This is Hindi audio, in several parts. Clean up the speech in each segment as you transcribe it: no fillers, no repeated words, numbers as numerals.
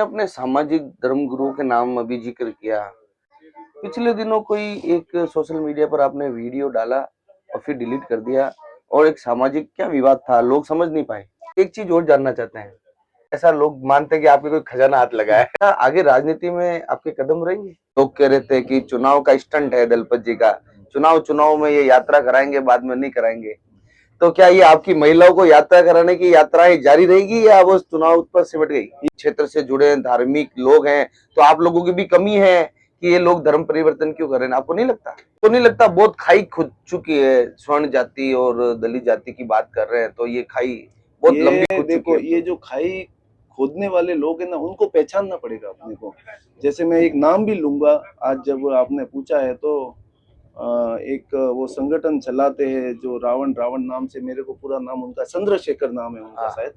अपने सामाजिक धर्म गुरु के नाम अभी जिक्र किया। पिछले दिनों कोई एक सोशल मीडिया पर आपने वीडियो डाला और फिर डिलीट कर दिया और एक सामाजिक क्या विवाद था, लोग समझ नहीं पाए। एक चीज और जानना चाहते हैं, ऐसा लोग मानते हैं कि आपके कोई खजाना हाथ लगा है, क्या आगे राजनीति में आपके कदम रहेंगे? लोग कह रहे थे कि चुनाव का स्टंट है दलपत जी का, चुनाव में ये यात्रा कराएंगे, बाद में नहीं कराएंगे। तो क्या ये आपकी महिलाओं को यात्रा कराने की यात्राएं जारी रहेगी या वो चुनाव पर सिमट गई? इस क्षेत्र से जुड़े धार्मिक लोग हैं, तो आप लोगों की भी कमी है कि ये लोग धर्म परिवर्तन क्यों कर रहे हैं? आपको नहीं लगता? तो नहीं लगता बहुत खाई खुद चुकी है? स्वर्ण जाति और दलित जाति की बात कर रहे हैं तो ये खाई बहुत लंबी खुद चुकी देखो, है। ये जो खाई खोदने वाले लोग हैं ना, उनको पहचानना पड़ेगा अपने को। जैसे मैं एक नाम भी लूंगा, आज जब आपने पूछा है तो एक वो संगठन चलाते हैं जो रावण नाम से, मेरे को पूरा नाम उनका चंद्रशेखर नाम है उनका शायद।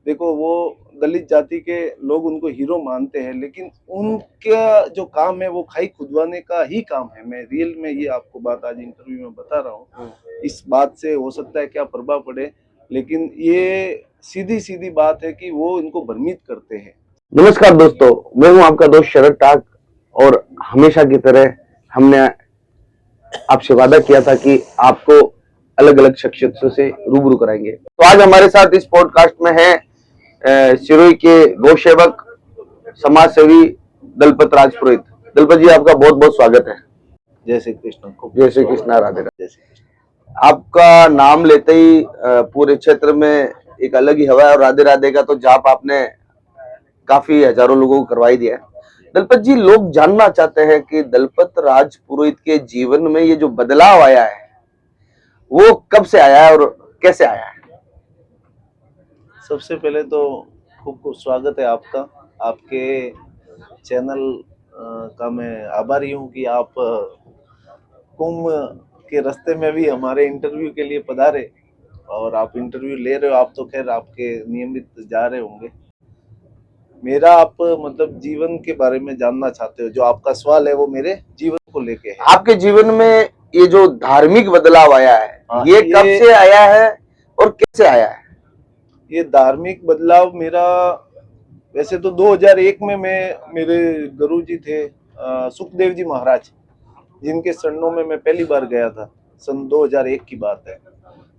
देखो, वो दलित जाति के लोग उनको हीरो मानते हैं, लेकिन उनका जो काम है वो खाई खुदवाने का ही काम है। मैं रियल में ये आपको बात आज इंटरव्यू में बता रहा हूँ। इस बात से हो सकता है क्या प्रभाव पड़े, लेकिन ये सीधी बात है कि वो इनको भ्रमित करते हैं। नमस्कार दोस्तों, मैं हूं आपका दोस्त शरद टाक और हमेशा की तरह हमने आपसे वादा किया था कि आपको अलग अलग शख्सियतों से रूबरू कराएंगे। तो आज हमारे साथ इस पॉडकास्ट में है सिरोही के गौ सेवक समाज सेवी दलपत राजपुरोहित। दलपत जी, आपका बहुत बहुत स्वागत है। जय श्री कृष्ण। जय श्री कृष्ण, राधे राधे। जय श्री कृष्ण। आपका नाम लेते ही पूरे क्षेत्र में एक अलग ही हवा है और राधे राधे का तो जाप आपने काफी हजारों लोगों को करवाई दिया है। दलपत जी, लोग जानना चाहते हैं कि दलपत राजपुरोहित के जीवन में ये जो बदलाव आया है वो कब से आया है और कैसे आया है? सबसे पहले तो खूब स्वागत है आपका। आपके चैनल का मैं आभारी हूँ कि आप कुंभ के रास्ते में भी हमारे इंटरव्यू के लिए पधारे और आप इंटरव्यू ले रहे हो। आप तो खैर आपके नियमित जा रहे होंगे। मेरा आप मतलब जीवन के बारे में जानना चाहते हो, जो आपका सवाल है वो मेरे जीवन को लेके है। आपके जीवन में ये जो धार्मिक बदलाव आया है, ये कब से आया है और कैसे आया है? ये धार्मिक बदलाव मेरा वैसे तो 2001 में मेरे गुरुजी थे सुखदेव जी महाराज, जिनके शरणों में मैं पहली बार गया था। सन 2001 की बात है।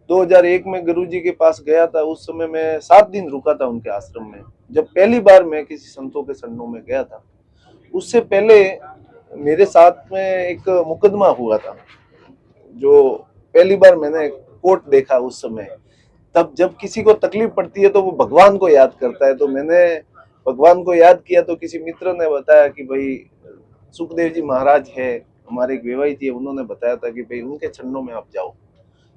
2001 में गुरुजी के पास गया था। उस समय मैं 7 दिन रुका था उनके आश्रम में, जब पहली बार मैं किसी संतों के शरणों में गया था। उससे पहले मेरे साथ में एक मुकदमा हुआ था, जो पहली बार मैंने कोर्ट देखा उस समय। तब जब किसी को तकलीफ पड़ती है तो वो भगवान को याद करता है। तो मैंने भगवान को याद किया तो किसी मित्र ने बताया कि भाई सुखदेव जी महाराज है, हमारे एक विवाहित है, उन्होंने बताया था कि भाई उनके चरणों में आप जाओ।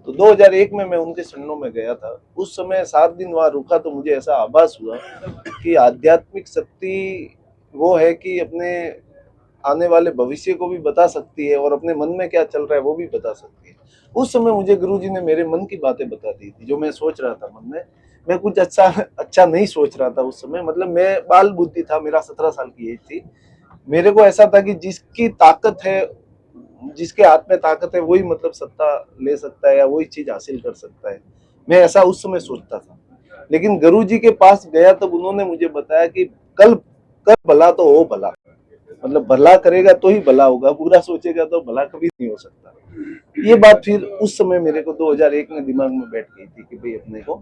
तो 2001 में मैं उनके चरणों में गया था। उस समय 7 दिन वहां रुका तो मुझे ऐसा आभास हुआ कि आध्यात्मिक शक्ति वो है कि अपने आने वाले भविष्य को भी बता सकती है और अपने मन में क्या चल रहा है वो भी बता सकती है। उस समय मुझे गुरुजी ने मेरे मन की बातें बता दी थी, जो मैं सोच रहा था मन में। मैं कुछ अच्छा नहीं सोच रहा था उस समय। मतलब मैं बाल बुद्धि था, मेरा 17 साल की एज थी। मेरे को ऐसा था कि जिसकी ताकत है, जिसके हाथ में ताकत है, वही मतलब सत्ता ले सकता है या वही चीज हासिल कर सकता है। मैं ऐसा उस समय सोचता था। लेकिन गुरुजी के पास गया तब उन्होंने मुझे बताया कि कल कर भला तो हो भला। मतलब भला करेगा तो ही भला होगा, बुरा सोचेगा तो भला कभी नहीं हो सकता। ये बात फिर उस समय मेरे को 2001 में दिमाग में बैठ गई थी कि भाई अपने को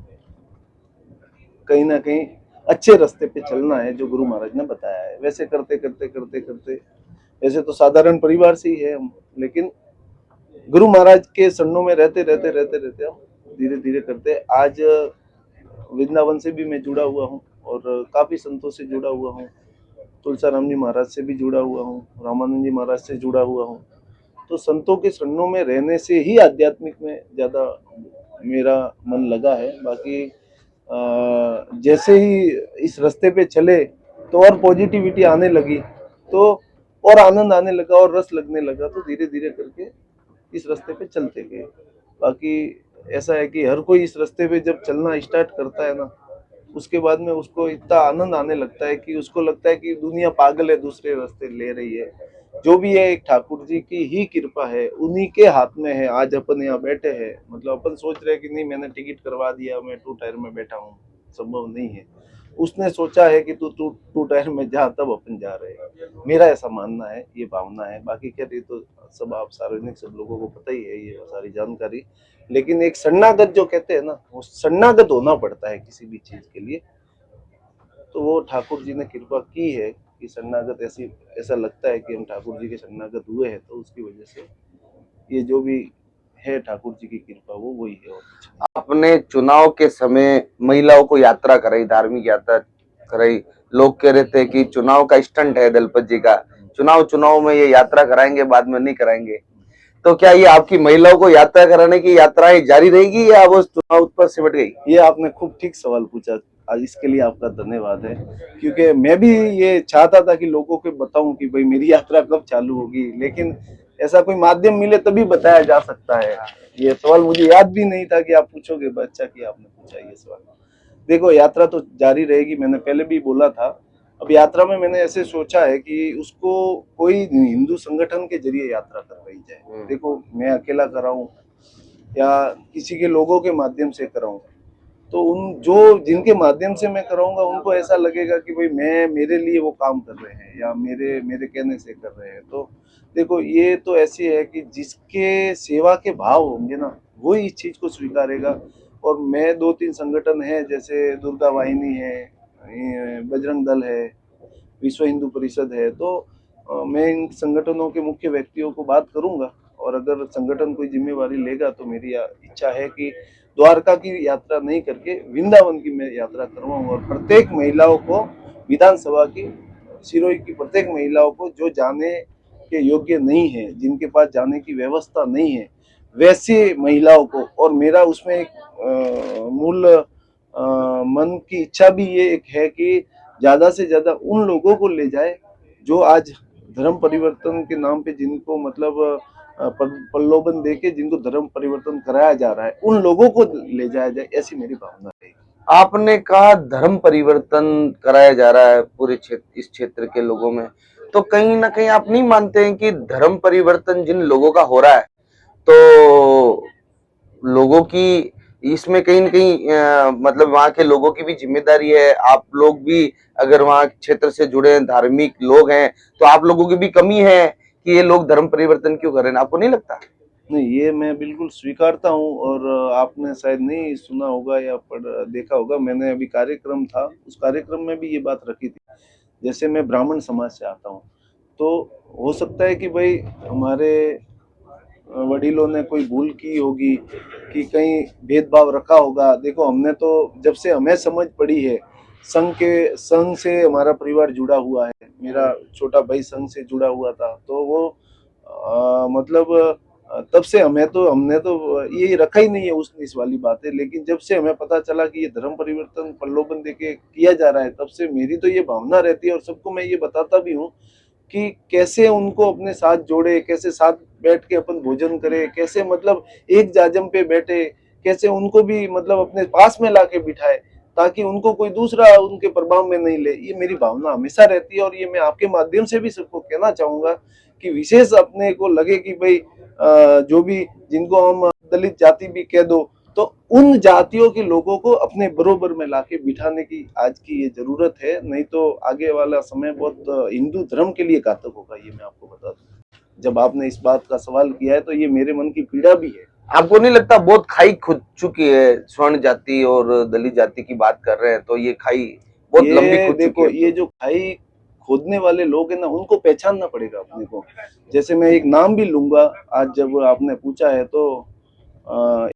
कहीं ना कहीं अच्छे रास्ते पे चलना है, जो गुरु महाराज ने बताया है। वैसे करते करते वैसे तो साधारण परिवार से ही है हम, लेकिन गुरु महाराज के शरणों में रहते हम धीरे धीरे करते आज वृंदावन से भी मैं जुड़ा हुआ हूँ और काफी संतों से जुड़ा हुआ हूँ। तुलसाराम जी महाराज से भी जुड़ा हुआ हूँ, रामानंद जी महाराज से जुड़ा हुआ हूँ। तो संतों के शरणों में रहने से ही आध्यात्मिक में ज्यादा मेरा मन लगा है। बाकी जैसे ही इस रास्ते पे चले तो और पॉजिटिविटी आने लगी, तो और आनंद आने लगा और रस लगने लगा। तो धीरे धीरे करके इस रास्ते पे चलते गए। बाकी ऐसा है कि हर कोई इस रास्ते पे जब चलना स्टार्ट करता है ना, उसके बाद में उसको इतना आनंद आने लगता है कि उसको लगता है कि दुनिया पागल है, दूसरे रास्ते ले रही है। जो भी है एक ठाकुर जी की ही कृपा है, उन्हीं के हाथ में है। आज अपन यहाँ बैठे हैं, मतलब अपन सोच रहे हैं कि नहीं मैंने टिकट करवा दिया, मैं 2 टायर में बैठा हूँ, संभव नहीं है। उसने सोचा है कि तू तू टू टायर में जा, तब अपन जा रहे हैं। मेरा ऐसा मानना है, ये भावना है। बाकी क्या, ये तो सब आप सार्वजनिक सब लोगों को पता ही है ये सारी जानकारी। लेकिन एक शरणागत जो कहते हैं ना, वो शरणागत होना पड़ता है किसी भी चीज के लिए। तो वो ठाकुर जी ने कृपा की है कि शरणागत ऐसा लगता है कि हम ठाकुर जी के शरणागत हुए हैं, तो उसकी वजह से ये जो भी है ठाकुर जी की कृपा वो वही है। और कुछ नहीं। आपने चुनाव के समय महिलाओं को यात्रा कराई, धार्मिक यात्रा कराई। लोग कह रहे थे कि चुनाव का स्टंट है दलपत जी का, चुनाव में ये यात्रा कराएंगे, बाद में नहीं कराएंगे। तो क्या ये आपकी महिलाओं को यात्रा कराने की यात्राएं जारी रहेगी या वो चुनाव पर सिमट गई? ये आपने खूब ठीक सवाल पूछा, आज इसके लिए आपका धन्यवाद है। क्योंकि मैं भी ये चाहता था कि लोगों को बताऊं कि भाई मेरी यात्रा कब चालू होगी, लेकिन ऐसा कोई माध्यम मिले तभी बताया जा सकता है। ये सवाल मुझे याद भी नहीं था कि आप पूछोगे, अच्छा कि आपने पूछा ये सवाल। देखो, यात्रा तो जारी रहेगी, मैंने पहले भी बोला था। अब यात्रा में मैंने ऐसे सोचा है कि उसको कोई हिंदू संगठन के जरिए यात्रा करवाई जाए। देखो, मैं अकेला कराऊं या किसी के लोगों के माध्यम से कराऊं, तो उन जो जिनके माध्यम से मैं कराऊंगा उनको ऐसा लगेगा कि भाई मेरे लिए वो काम कर रहे हैं या मेरे कहने से कर रहे हैं। तो देखो, ये तो ऐसी है कि जिसके सेवा के भाव होंगे ना, वो इस चीज को स्वीकारेगा। और मैं 2-3 संगठन है, जैसे दुर्गा वाहिनी है, बजरंग दल है, विश्व हिंदू परिषद है, तो मैं इन संगठनों के मुख्य व्यक्तियों को बात करूंगा। और अगर संगठन कोई जिम्मेवारी लेगा तो मेरी इच्छा है कि द्वारका की यात्रा नहीं करके वृंदावन की मैं यात्रा करवाऊं। और प्रत्येक महिलाओं को, विधानसभा की सिरोही की प्रत्येक महिलाओं को, जो जाने के योग्य नहीं है, जिनके पास जाने की व्यवस्था नहीं है, वैसे महिलाओं को, और मेरा उसमें एक मूल मन की इच्छा भी ये एक है कि ज्यादा से ज्यादा उन लोगों को ले जाए जो आज धर्म परिवर्तन के नाम पे जिनको मतलब प्रलोभन देके जिनको धर्म परिवर्तन कराया जा रहा है, उन लोगों को ले जाया जाए, ऐसी मेरी भावना है। आपने कहा धर्म परिवर्तन कराया जा रहा है पूरे क्षेत्र, इस क्षेत्र के लोगों में, तो कहीं ना कहीं आप नहीं मानते हैं कि धर्म परिवर्तन जिन लोगों का हो रहा है, तो लोगों की इसमें कहीं न कहीं मतलब वहाँ के लोगों की भी जिम्मेदारी है? आप लोग भी अगर वहाँ क्षेत्र से जुड़े हैं, धार्मिक लोग हैं, तो आप लोगों की भी कमी है कि ये लोग धर्म परिवर्तन क्यों कर रहे हैं? आपको नहीं लगता? नहीं, ये मैं बिल्कुल स्वीकारता हूँ। और आपने शायद नहीं सुना होगा या देखा होगा, मैंने अभी कार्यक्रम था, उस कार्यक्रम में भी ये बात रखी थी। जैसे मैं ब्राह्मण समाज से आता हूँ, तो हो सकता है कि भाई हमारे वडीलों ने कोई भूल की होगी कि कहीं भेदभाव रखा होगा। देखो, हमने तो जब से हमें समझ पड़ी है, संघ से हमारा परिवार जुड़ा हुआ है। मेरा छोटा भाई संघ से जुड़ा हुआ था, तो वो मतलब तब से हमने तो ये रखा ही नहीं है उस इस वाली बात है। लेकिन जब से हमें पता चला कि ये धर्म परिवर्तन प्रलोभन देके किया जा रहा है, तब से मेरी तो ये भावना रहती है, और सबको मैं ये बताता भी हूँ कि कैसे उनको अपने साथ जोड़े, कैसे साथ बैठ के अपन भोजन करें, कैसे मतलब एक जाजम पे बैठे, कैसे उनको भी मतलब अपने पास में लाके बिठाए, ताकि उनको कोई दूसरा उनके प्रभाव में नहीं ले। ये मेरी भावना हमेशा रहती है। और ये मैं आपके माध्यम से भी सबको कहना चाहूंगा कि विशेष अपने को लगे कि भाई जो भी, जिनको हम दलित जाति भी कह दो, तो उन जातियों के लोगों को अपने बरोबर में लाके बिठाने की आज की ये जरूरत है। नहीं तो आगे वाला समय बहुत हिंदू धर्म के लिए घातक होगा, ये मैं आपको बता दूं। जब आपने इस बात का सवाल किया है, तो ये मेरे मन की पीड़ा भी है। आपको नहीं लगता बहुत खाई खुद चुकी है? स्वर्ण जाति और दलित जाति की बात कर रहे हैं, तो ये खाई बहुत लंबी खुद देखो, चुकी है। ये जो खाई खोदने वाले लोग हैं ना, उनको पहचानना पड़ेगा अपने को। जैसे मैं एक नाम भी लूंगा, आज जब आपने पूछा है, तो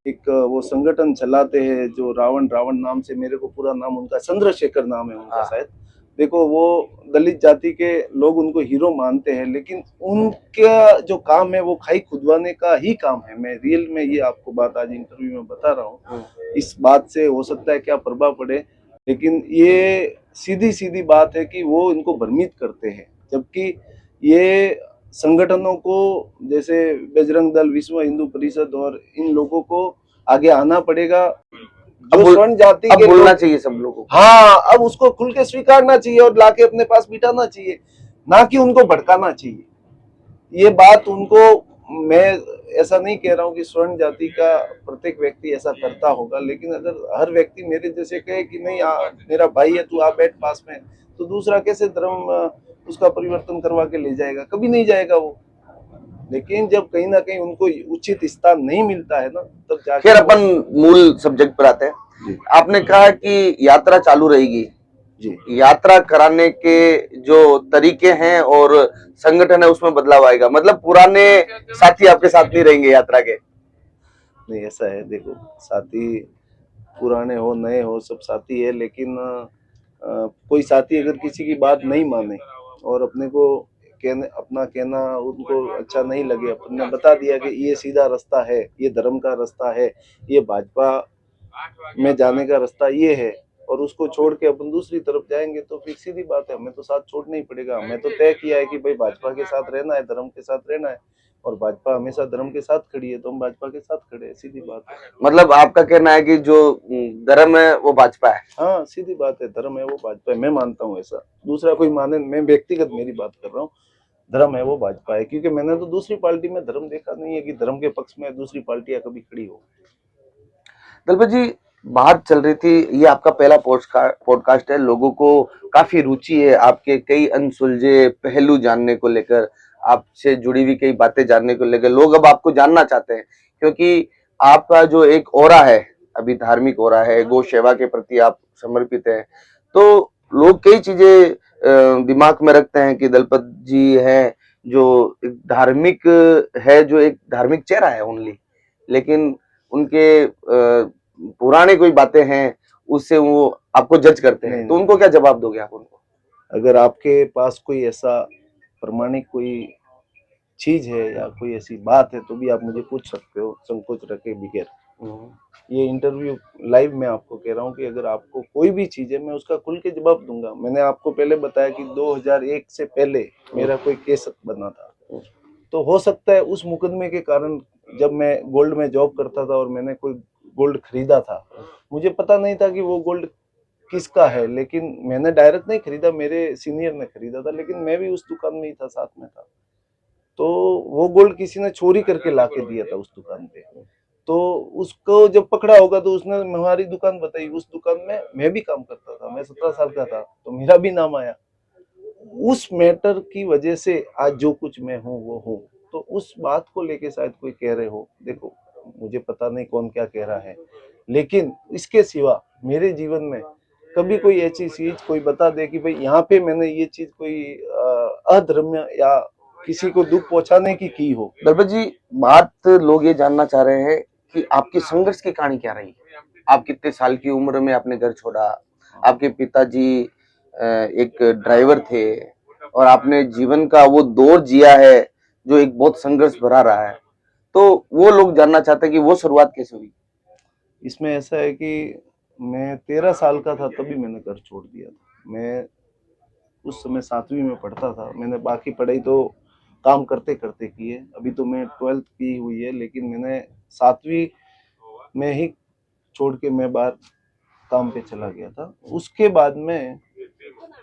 एक वो संगठन चलाते हैं जो रावण नाम से, मेरे को पूरा नाम उनका चंद्रशेखर नाम है उनका शायद। देखो, वो दलित जाति के लोग उनको हीरो मानते हैं, लेकिन उनका जो काम है वो खाई खुदवाने का ही काम है। मैं रियल में ये आपको बात आज इंटरव्यू में बता रहा हूँ। इस बात से हो सकता है क्या प्रभाव पड़े, लेकिन ये सीधी सीधी बात है कि वो इनको भ्रमित करते हैं। जबकि ये संगठनों को, जैसे बजरंग दल, विश्व हिंदू परिषद, और इन लोगों को आगे आना पड़ेगा। जो स्वर्ण जाति के बोलना चाहिए सब लोगों को। हाँ, अब उसको खुल के स्वीकारना चाहिए और लाके अपने पास बिठाना चाहिए, ना कि उनको भड़काना चाहिए। ये बात उनको मैं ऐसा नहीं कह रहा हूँ कि स्वर्ण जाति का प्रत्येक व्यक्ति ऐसा करता होगा, लेकिन अगर हर व्यक्ति मेरे जैसे कहे कि नहीं मेरा भाई है तू आ बैठ पास में, तो दूसरा कैसे धर्म उसका परिवर्तन करवा के ले जाएगा? कभी नहीं जाएगा वो। लेकिन जब कहीं ना कहीं उनको उचित स्थान नहीं मिलता है ना, तब जाके खैर अपन मूल सब्जेक्ट पर आते हैं। जी आपने कहा कि यात्रा चालू रहेगी, जी यात्रा कराने के जो तरीके हैं और संगठन है उसमें बदलाव आएगा, मतलब पुराने साथी आपके साथ नहीं रहेंगे यात्रा के? नहीं, ऐसा है, देखो, साथी पुराने हो नए हो सब साथी है, लेकिन कोई साथी अगर किसी की बात नहीं माने और अपने को अपना कहना उनको अच्छा नहीं लगे, अपन ने बता दिया कि ये सीधा रास्ता है, ये धर्म का रास्ता है, ये भाजपा में जाने का रास्ता ये है, और उसको छोड़ के अपन दूसरी तरफ जाएंगे, तो फिर सीधी बात है हमें तो साथ छोड़ना ही पड़ेगा। हमें तो तय किया है कि भाई भाजपा के साथ रहना है, धर्म के साथ रहना है, और भाजपा हमेशा धर्म के साथ खड़ी है, तो हम भाजपा के साथ खड़े हैं, सीधी बात है। मतलब आपका कहना है कि जो धर्म है वो भाजपा है? हाँ, सीधी बात है, धर्म है वो भाजपा है, मैं मानता हूँ ऐसा। दूसरा कोई माने, मैं व्यक्तिगत मेरी बात कर रहा हूँ, धर्म है वो भाजपा है, क्योंकि मैंने तो दूसरी पार्टी में धर्म देखा नहीं है कि धर्म के पक्ष में दूसरी पार्टियां कभी खड़ी हो। दलपत जी, बात चल रही थी, ये आपका पहला पॉडकास्ट है, लोगों को काफी रुचि है आपके कई अनसुलझे पहलू जानने को लेकर, आपसे जुड़ी हुई कई बातें जानने को लेकर। लोग अब आपको जानना चाहते हैं क्योंकि आपका जो एक ऑरा है, अभी धार्मिक ऑरा है, गौ सेवा के प्रति आप समर्पित है, तो लोग कई चीजें दिमाग में रखते हैं कि दलपत जी है जो एक धार्मिक है, जो एक धार्मिक चेहरा है ओनली, लेकिन उनके पुराने कोई बातें हैं उससे वो आपको जज करते हैं, नहीं तो नहीं, उनको क्या जवाब दोगे आप उनको? अगर आपके पास कोई ऐसा प्रमाणिक कोई चीज है या कोई ऐसी बात है, तो भी आप मुझे पूछ सकते हो संकोच रखे बगैर। ये इंटरव्यू लाइव में आपको कह रहा हूँ कि अगर आपको कोई भी चीज है, मैं उसका खुल के जवाब दूंगा। मैंने आपको पहले बताया कि 2001 से पहले मेरा कोई केस बना था, तो हो सकता है उस मुकदमे के कारण, जब मैं गोल्ड में जॉब करता था और मैंने कोई गोल्ड खरीदा था, मुझे पता नहीं था कि वो गोल्ड किसका है, लेकिन मैंने डायरेक्ट नहीं खरीदा, मेरे सीनियर ने खरीदा था, लेकिन मैं भी उस दुकान में ही था, साथ में था। तो वो गोल्ड किसी ने चोरी करके ला के दिया था उस दुकान पे, तो उसको जब पकड़ा होगा तो उसने हमारी दुकान बताई। उस दुकान में मैं भी काम करता था, मैं 17 साल का था, तो मेरा भी नाम आया। उस मैटर की वजह से आज जो कुछ मैं हूँ वो हूँ। तो उस बात को लेके शायद कोई कह रहे हो, देखो मुझे पता नहीं कौन क्या कह रहा है, लेकिन इसके सिवा मेरे जीवन में कभी कोई ऐसी चीज कोई बता दे कि भाई यहाँ पे मैंने ये चीज कोई अधर्म्य या किसी को दुख पहुंचाने की हो। दलपत जी, बात लोग ये जानना चाह रहे हैं कि आपकी संघर्ष की कहानी क्या रही? आप कितने साल की उम्र में आपने घर छोड़ा? आपके पिताजी एक ड्राइवर थे और आपने जीवन का वो दौर जिया है जो एक बहुत संघर्ष भरा रहा है, तो वो लोग जानना चाहते हैं कि वो शुरुआत कैसे हुई? इसमें ऐसा है कि मैं 13 साल का था तभी मैंने घर छोड़ दिया था। मैं उस समय 7वीं में पढ़ता था। मैंने बाकी पढ़ाई तो काम करते करते की है। अभी तो मैं 12th की हुई है, लेकिन मैंने 7वीं में ही छोड़ के मैं बाहर काम पे चला गया था। उसके बाद में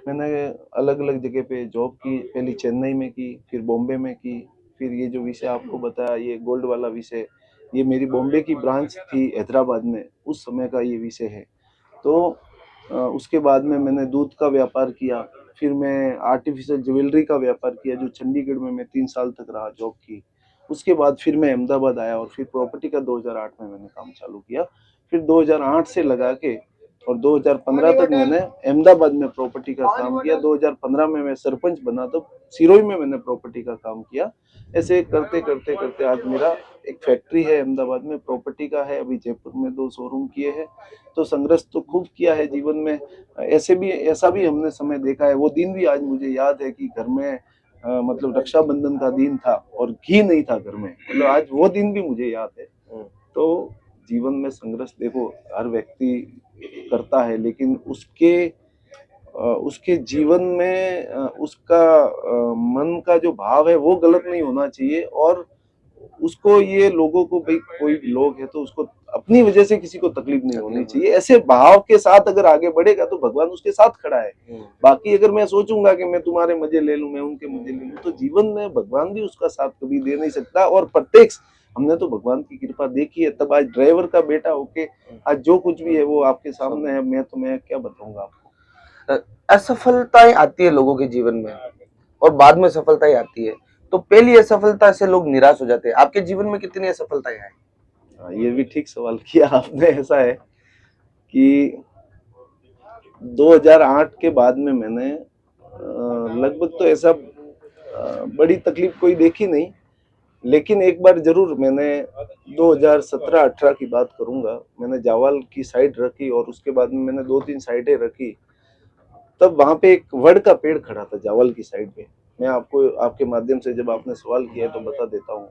मैंने अलग अलग जगह पे जॉब की, पहले चेन्नई में की, फिर बॉम्बे में की, फिर ये जो विषय आपको बताया, ये गोल्ड वाला विषय, ये मेरी बॉम्बे की ब्रांच थी हैदराबाद में, उस समय का ये विषय है। तो उसके बाद में मैंने दूध का व्यापार किया, फिर मैं आर्टिफिशियल ज्वेलरी का व्यापार किया, जो चंडीगढ़ में मैं 3 साल तक रहा, जॉब की। उसके बाद फिर मैं अहमदाबाद आया और फिर प्रॉपर्टी का 2008 में मैंने काम चालू किया। फिर 2008 से लगा के और 2015 तक मैंने अहमदाबाद में प्रॉपर्टी का काम किया। 2015 में मैं सरपंच बना, तो सिरोही में मैंने प्रॉपर्टी का काम किया। ऐसे करते करते करते आज मेरा एक फैक्ट्री है अहमदाबाद में, प्रॉपर्टी का है। अभी जयपुर में 2 शोरूम किए हैं। तो संघर्ष तो खूब किया है जीवन में। ऐसा भी हमने समय देखा है। वो दिन भी आज मुझे याद है कि घर में मतलब रक्षाबंधन का दिन था और घी नहीं था घर में, मतलब आज वो दिन भी मुझे याद है। तो जीवन में संघर्ष देखो हर व्यक्ति करता है, लेकिन उसके जीवन में उसका मन का जो भाव है वो गलत नहीं होना चाहिए, और उसको ये लोगों को, भाई कोई लोग है तो उसको अपनी वजह से किसी को तकलीफ नहीं होनी चाहिए, ऐसे भाव के साथ अगर आगे बढ़ेगा तो भगवान उसके साथ खड़ा है। बाकी अगर मैं सोचूंगा कि मैं तुम्हारे मजे ले लूं, मैं उनके मजे ले लूं, तो जीवन में भगवान भी उसका साथ कभी दे नहीं सकता। और प्रत्यक्ष हमने तो भगवान की कृपा देखी है, तब आज ड्राइवर का बेटा होके आज जो कुछ भी है वो आपके सामने है। मैं क्या बताऊंगा आपको। असफलताएं आती है लोगों के जीवन में और बाद में सफलताएं आती है, तो पहली असफलता से लोग निराश हो जाते हैं। आपके जीवन में कितनी असफलताएं आई? ये भी ठीक सवाल किया आपने। ऐसा है कि 2008 के बाद में मैंने लगभग तो ऐसा बड़ी तकलीफ कोई देखी नहीं, लेकिन एक बार जरूर मैंने 2017-18 की बात करूंगा, मैंने जावाल की साइड रखी और उसके बाद में मैंने 2-3 साइडें रखी। तब वहां पे एक वड का पेड़ खड़ा था जावल की साइड पे। मैं आपको आपके माध्यम से, जब आपने सवाल किया है तो बता देता हूँ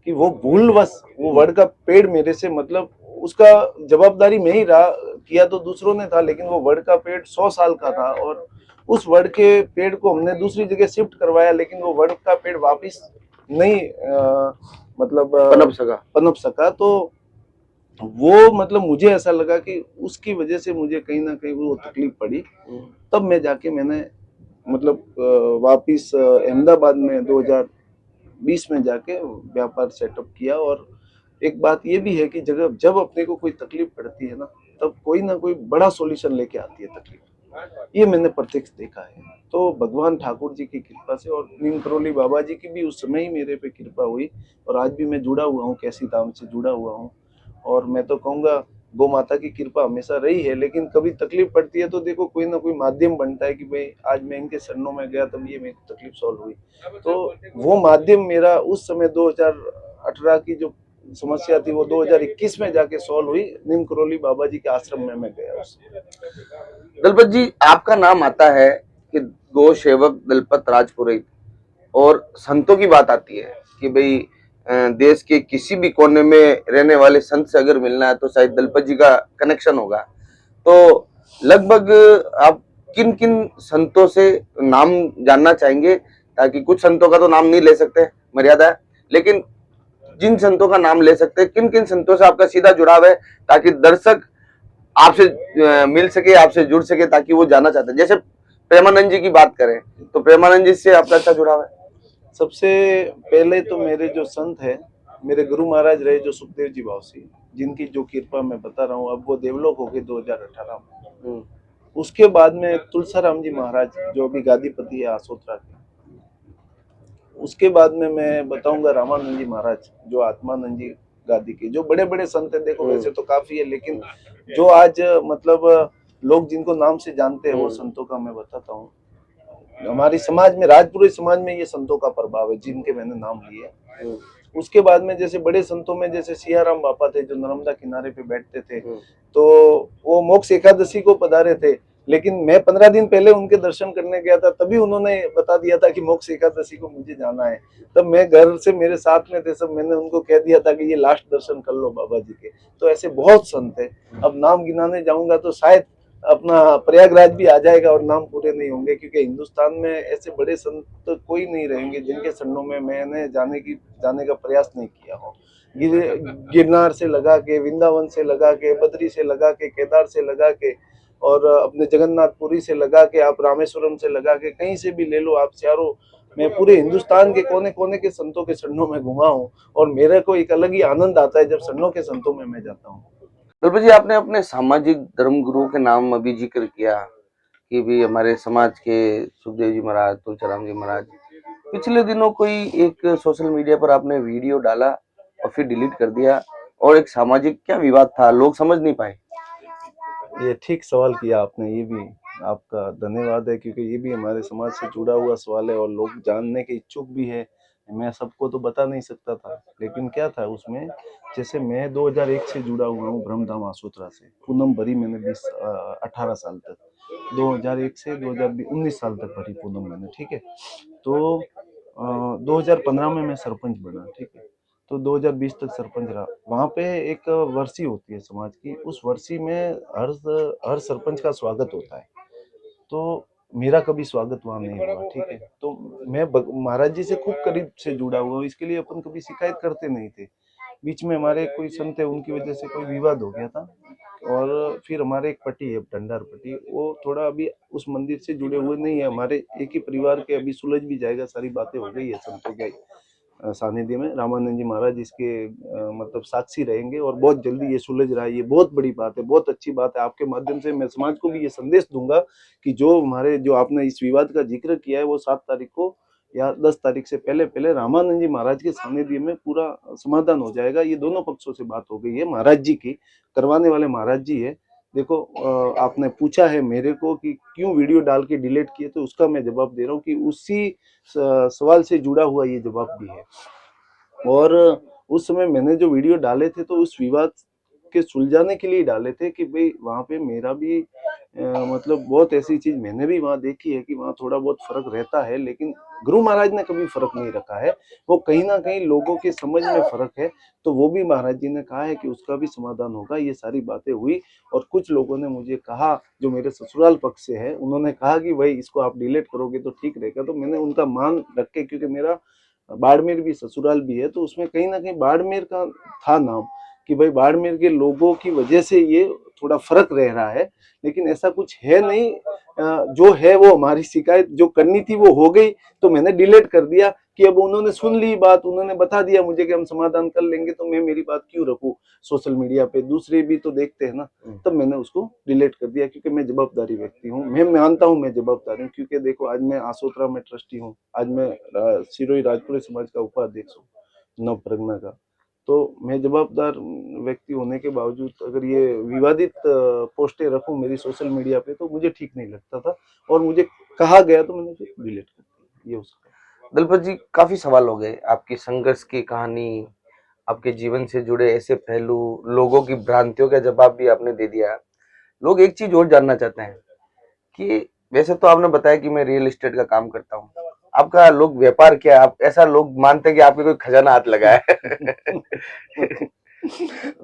कि वो भूलवश वो वड का पेड़ मेरे से, मतलब उसका जवाबदारी में ही रहा, किया तो दूसरों ने था, लेकिन वो वड का पेड़ 100 साल का था और उस वड के पेड़ को हमने दूसरी जगह शिफ्ट करवाया, लेकिन वो वड का पेड़ वापिस नहीं मतलब पनप सका। तो वो मतलब मुझे ऐसा लगा कि उसकी वजह से मुझे कहीं ना कहीं वो तकलीफ पड़ी। तब मैं जाके मैंने मतलब वापिस अहमदाबाद में 2020 में जाके व्यापार सेटअप किया। और एक बात ये भी है कि जब जब अपने को कोई तकलीफ पड़ती है ना, तब कोई ना कोई बड़ा सॉल्यूशन लेके आती है तकलीफ। ये मैंने प्रत्यक्ष देखा है। तो भगवान ठाकुर जी की कृपा से और नीम करोली बाबा जी की भी उस समय ही मेरे पे कृपा हुई, और आज भी मैं जुड़ा हुआ हूँ, कैसी धाम से जुड़ा हुआ हूँ। और मैं तो कहूँगा गौ माता की कृपा हमेशा रही है, लेकिन कभी तकलीफ पड़ती है तो देखो कोई ना कोई माध्यम बनता है कि भाई आज मैं इनके चरणों में गया तब ये मेरी तकलीफ सॉल्व हुई। तो वो माध्यम मेरा उस समय 2018 की जो समस्या थी वो 2021 में जाके सॉल्व हुई। नीम करोली बाबा जी के आश्रम में मैं गया उस समय। दलपत जी, आपका नाम आता है कि गो सेवक दलपत राजपुरोहित, और संतों की बात आती है कि भाई देश के किसी भी कोने में रहने वाले संत से अगर मिलना है तो शायद दलपत जी का कनेक्शन होगा। तो लगभग आप किन किन संतों से नाम जानना चाहेंगे? ताकि कुछ संतों का तो नाम नहीं ले सकते, मर्यादा है, लेकिन जिन संतों का नाम ले सकते हैं, किन किन संतों से आपका सीधा जुड़ाव है, ताकि दर्शक आपसे मिल सके, आपसे जुड़ सके, ताकि वो जानना चाहते हैं। जैसे प्रेमानंद जी की बात करें तो प्रेमानंद जी से आपका अच्छा जुड़ाव है। सबसे पहले तो मेरे जो संत है, मेरे गुरु महाराज रहे जो सुखदेव जी वावसी, जिनकी जो कृपा मैं बता रहा हूँ, अब वो देवलोक हो गए 2018 में। उसके बाद में तुलसाराम जी महाराज जो अभी गादीपति है आसोत्रा के। उसके बाद में मैं बताऊंगा रामानंद जी महाराज जो आत्मानंद जी गादी के, जो बड़े बड़े संत है। देखो वैसे तो काफी है, लेकिन जो आज मतलब लोग जिनको नाम से जानते हैं वो संतों का मैं बताता हूँ। हमारी समाज में, राजपुरोहित समाज में ये संतों का प्रभाव है जिनके मैंने नाम लिए। उसके बाद में जैसे बड़े संतों में जैसे सियाराम बापा थे जो नर्मदा किनारे पे बैठते थे, तो वो मोक्ष एकादशी को पधारे थे, लेकिन मैं 15 दिन पहले उनके दर्शन करने गया था, तभी उन्होंने बता दिया था कि मोक्ष एकादशी को मुझे जाना है। तब मैं घर से, मेरे साथ में थे सब, मैंने उनको कह दिया था कि ये लास्ट दर्शन कर लो बाबा जी के। तो ऐसे बहुत संत है, अब नाम गिनाने जाऊंगा तो शायद अपना प्रयागराज भी आ जाएगा और नाम पूरे नहीं होंगे, क्योंकि हिंदुस्तान में ऐसे बड़े संत कोई नहीं रहेंगे जिनके चरणों में मैंने जाने का प्रयास नहीं किया हो। गिरनार से लगा के, वृंदावन से लगा के, बद्री से लगा के, केदार से लगा के, और अपने जगन्नाथपुरी से लगा के, आप रामेश्वरम से लगा के, कहीं से भी ले लो आप चारों, मैं पूरे हिंदुस्तान के कोने कोने के संतों के चरणों में घुमा हूँ, और मेरे को एक अलग ही आनंद आता है जब चरणों के संतों में मैं जाता हूँ। दलपत जी, आपने अपने सामाजिक धर्म गुरुओं के नाम अभी जिक्र किया कि भी हमारे समाज के सुखदेव जी महाराज, तुलसीराम जी महाराज। पिछले दिनों कोई एक सोशल मीडिया पर आपने वीडियो डाला और फिर डिलीट कर दिया, और एक सामाजिक क्या विवाद था, लोग समझ नहीं पाए। ये ठीक सवाल किया आपने, ये भी आपका धन्यवाद है, क्योंकि ये भी हमारे समाज से जुड़ा हुआ सवाल है और लोग जानने के इच्छुक भी है। मैं सबको तो बता नहीं सकता था, लेकिन क्या था उसमें, जैसे मैं 2001 से जुड़ा हुआ हूँ ब्रह्मधाम आसोत्रा से। पूनम भरी मैंने 18 साल तक, 2001 से 2019 साल तक भरी पूनम मैंने, ठीक है। तो 2015 में मैं सरपंच बना, ठीक है। तो 2020 तक सरपंच रहा। वहाँ पे एक वर्सी होती है समाज की, उस वर्सी में हर सरपंच का स्वागत होता है। तो मेरा कभी स्वागत वहां नहीं हुआ, ठीक है। तो मैं महाराज जी से खूब करीब से जुड़ा हुआ हूँ, इसके लिए अपन कभी शिकायत करते नहीं थे। बीच में हमारे कोई संत है, उनकी वजह से कोई विवाद हो गया था, और फिर हमारे एक पट्टी है भंडार पट्टी, वो थोड़ा अभी उस मंदिर से जुड़े हुए नहीं है, हमारे एक ही परिवार के, अभी सुलझ भी जाएगा, सारी बातें हो गई है संतों के सानिध्य में। रामानंद जी महाराज इसके मतलब साक्षी रहेंगे, और बहुत जल्दी ये सुलझ रहा है। ये बहुत बड़ी बात है, बहुत अच्छी बात है। आपके माध्यम से मैं समाज को भी ये संदेश दूंगा कि जो आपने इस विवाद का जिक्र किया है, वो 7 तारीख को या 10 तारीख से पहले पहले रामानंद जी महाराज के सानिध्य में पूरा समाधान हो जाएगा। ये दोनों पक्षों से बात हो गई है, महाराज जी की, करवाने वाले महाराज जी है। देखो, आपने पूछा है मेरे को कि क्यों वीडियो डाल के डिलीट किए, तो उसका मैं जवाब दे रहा हूँ कि उसी सवाल से जुड़ा हुआ ये जवाब भी है। और उस समय मैंने जो वीडियो डाले थे, तो उस विवाद के सुलझाने के लिए डाले थे कि भाई वहां पे मेरा भी मतलब बहुत ऐसी चीज मैंने भी वहां देखी है कि वहां थोड़ा बहुत फर्क रहता है, लेकिन गुरु महाराज ने कभी फर्क नहीं रखा है। वो कहीं ना कहीं लोगों के समझ में फर्क है, तो वो भी महाराज जी ने कहा है कि उसका भी समाधान होगा। ये सारी बातें हुई, और कुछ लोगों ने मुझे कहा, जो मेरे ससुराल पक्ष से है, उन्होंने कहा कि भाई इसको आप डिलीट करोगे तो ठीक रहेगा। तो मैंने उनका मान रख के, क्योंकि मेरा बाड़मेर भी ससुराल भी है, तो उसमें कहीं ना कहीं बाड़मेर का था नाम, कि भाई बाड़मेर के लोगों की वजह से ये थोड़ा फर्क रह रहा है, लेकिन ऐसा कुछ है नहीं। जो है वो हमारी शिकायत जो करनी थी वो हो गई, तो मैंने डिलीट कर दिया कि अब उन्होंने सुन ली बात, उन्होंने बता दिया मुझे कि हम समाधान कर लेंगे, तो मैं मेरी बात क्यों रखूं सोशल मीडिया पे, दूसरे भी तो देखते हैं ना। तब मैंने उसको डिलीट कर दिया, क्योंकि मैं जवाबदारी व्यक्ति हूँ, मैं मानता हूँ मैं जवाबदारी हूँ। क्योंकि देखो, आज मैं आसोतरा में ट्रस्टी हूँ, आज मैं सिरोही राजपुरी समाज का उपाध्यक्ष हूँ, नव परगना का। तो मैं जवाबदार व्यक्ति होने के बावजूद अगर ये विवादित पोस्टें रखूं मेरी सोशल मीडिया पे, तो मुझे ठीक नहीं लगता था, और मुझे कहा गया तो मैंने फिर डिलीट कर दिया। ये उसका। दलपत जी, काफी सवाल हो गए, आपकी संघर्ष की कहानी, आपके जीवन से जुड़े ऐसे पहलू, लोगों की भ्रांतियों का जवाब भी आपने दे दिया। लोग एक चीज और जानना चाहते हैं कि वैसे तो आपने बताया कि मैं रियल एस्टेट का काम करता हूँ, आपका लोग व्यापार क्या है? आप ऐसा लोग मानते हैं कि आपके कोई खजाना हाथ लगा है।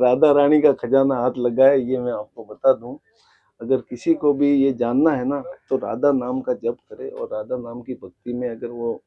राधा रानी का खजाना हाथ लगा है, ये मैं आपको बता दूं। अगर किसी को भी ये जानना है ना, तो राधा नाम का जप करे, और राधा नाम की भक्ति में अगर वो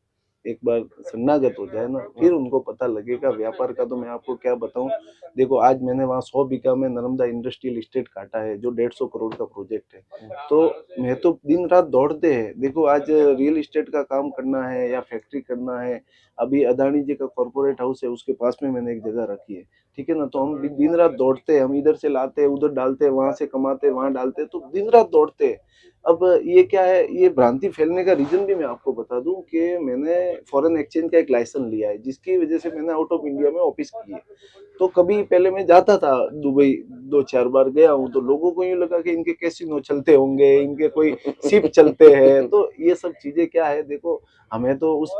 एक बार शरणागत हो जाए ना, फिर उनको पता लगेगा। व्यापार का तो मैं आपको क्या बताऊं। देखो, आज मैंने वहाँ 100 बीघा में नर्मदा इंडस्ट्रियल एस्टेट काटा है, जो 150 करोड़ का प्रोजेक्ट है। तो मैं तो दिन रात दौड़ते हैं। देखो, आज रियल एस्टेट का काम करना है या फैक्ट्री करना है, अभी अदानी जी का कॉर्पोरेट हाउस है, उसके पास में मैंने एक जगह रखी है, ठीक है ना। तो हम दिन रात दौड़ते हैं, हम इधर से लाते हैं, उधर डालते हैं, वहां से कमाते हैं, वहां डालते हैं, तो दिन रात दौड़ते हैं। अब ये क्या है, ये भ्रांति फैलने का रीजन भी मैं आपको बता दूं कि मैंने फॉरेन एक्सचेंज का एक लाइसेंस लिया है, जिसकी वजह से मैंने आउट ऑफ इंडिया में ऑफिस की है। तो कभी पहले मैं जाता था दुबई, 2-4 बार गया हूँ, तो लोगों को यूं लगा कि इनके कैसीनो चलते होंगे, इनके कोई शिप चलते हैं। तो ये सब चीजें क्या है, देखो, हमें तो उस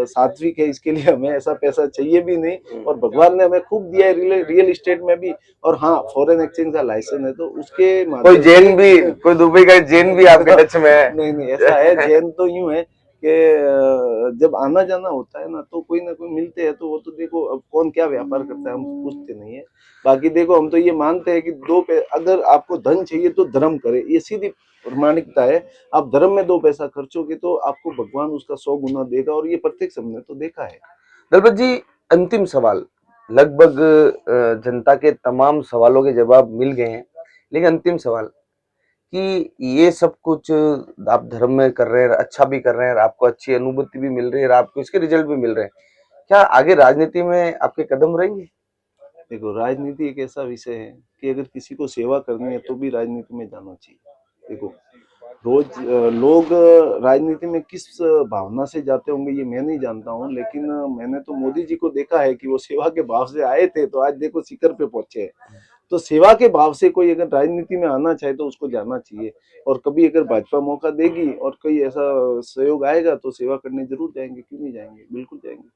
सात्विक है, इसके लिए हमें ऐसा पैसा चाहिए भी नहीं, और भगवान ने हमें खूब दिया है रियल एस्टेट में भी। और हाँ, फॉरेन एक्सचेंज का लाइसेंस है, तो उसके कोई जैन भी, कोई दुबई का जैन भी आपके टच में है? नहीं नहीं, ऐसा है, जैन तो यूं है कि जब आना जाना होता है ना, तो कोई ना कोई मिलते हैं, तो वो तो देखो, अब कौन क्या व्यापार करता है हम पूछते नहीं है। बाकी देखो, हम तो ये मानते हैं कि अगर आपको धन चाहिए तो धर्म करे, ये सीधी प्रामाणिकता है। आप धर्म में 2 पैसा खर्चोगे तो आपको भगवान उसका 100 गुना देगा, और ये प्रत्यक्ष हमने तो देखा है। दलपत जी, अंतिम सवाल, लगभग जनता के तमाम सवालों के जवाब मिल गए हैं, लेकिन अंतिम सवाल कि ये सब कुछ आप धर्म में कर रहे हैं, अच्छा भी कर रहे हैं, आपको अच्छी अनुभूति भी मिल रही है, और आपको इसके रिजल्ट भी मिल रहे हैं, क्या आगे राजनीति में आपके कदम रहेंगे? देखो, राजनीति एक ऐसा विषय है कि अगर किसी को सेवा करनी है तो भी राजनीति में जाना चाहिए। देखो, रोज लोग राजनीति में किस भावना से जाते होंगे ये मैं नहीं जानता हूँ, लेकिन मैंने तो मोदी जी को देखा है कि वो सेवा के भाव से आए थे, तो आज देखो शिखर पे पहुंचे हैं। तो सेवा के भाव से कोई अगर राजनीति में आना चाहे तो उसको जाना चाहिए, और कभी अगर भाजपा मौका देगी और कोई ऐसा सहयोग आएगा तो सेवा करने जरूर जाएंगे, क्यों नहीं जाएंगे, बिल्कुल जाएंगे।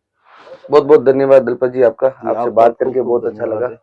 बहुत बहुत धन्यवाद दलपत जी, आपका, आपसे आपका बात करके खूब खूब बहुत अच्छा धन्यवाद लगा। है।